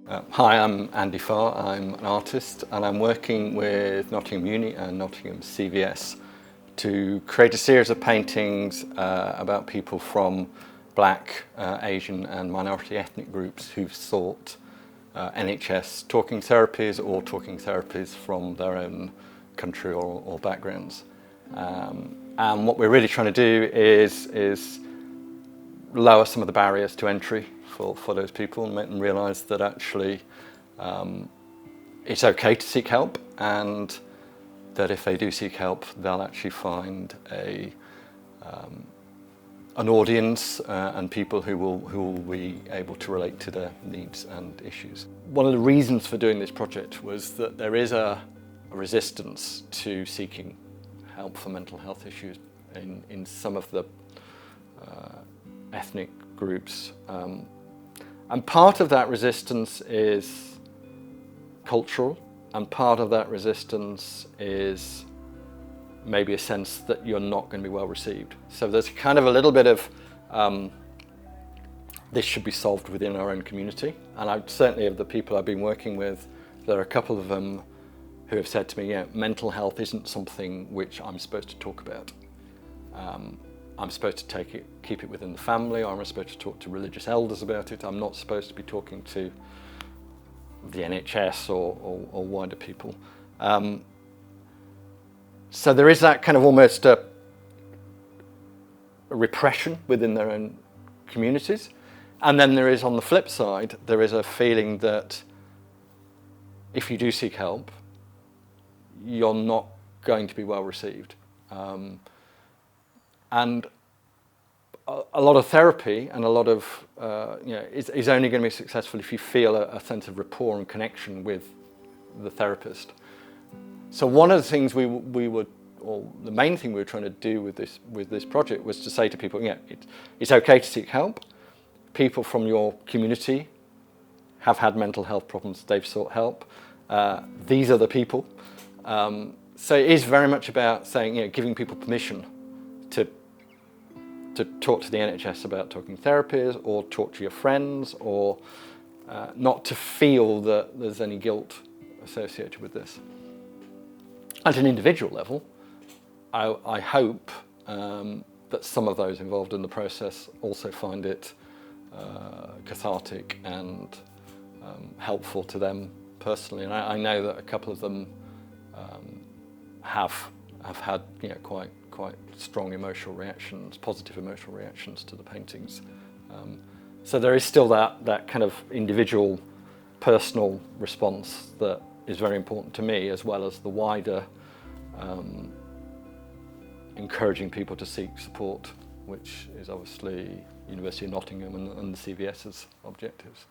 Hi, I'm Andy Farr. I'm an artist and I'm working with Nottingham Uni and Nottingham CVS to create a series of paintings about people from Black, Asian and minority ethnic groups who've sought NHS talking therapies or talking therapies from their own country or backgrounds. And what we're really trying to do is lower some of the barriers to entry for those people and make them realise that actually it's okay to seek help, and that if they do seek help, they'll actually find an audience and people who will be able to relate to their needs and issues. One of the reasons for doing this project was that there is a resistance to seeking help for mental health issues in some of the ethnic groups. And part of that resistance is cultural, and part of that resistance is maybe a sense that you're not going to be well received. So there's kind of a little bit of this should be solved within our own community. And certainly of the people I've been working with, there are a couple of them who have said to me, yeah, mental health isn't something which I'm supposed to talk about. I'm supposed to keep it within the family, or I'm supposed to talk to religious elders about it. I'm not supposed to be talking to the NHS or wider people. So there is that kind of almost a repression within their own communities. And then there is, on the flip side, there is a feeling that if you do seek help, you're not going to be well received. And a lot of therapy and a lot of is only going to be successful if you feel a sense of rapport and connection with the therapist. So one of the things we would, or the main thing we were trying to do with this project was to say to people, yeah, it's okay to seek help. People from your community have had mental health problems, they've sought help. These are the people. So it is very much about saying, giving people permission to talk to the NHS about talking therapies, or talk to your friends, or not to feel that there's any guilt associated with this. At an individual level, I hope that some of those involved in the process also find it cathartic and helpful to them personally. And I know that a couple of them have had quite strong emotional reactions, positive emotional reactions to the paintings. So there is still that kind of individual, personal response that is very important to me, as well as the wider encouraging people to seek support, which is obviously University of Nottingham and the CVS's objectives.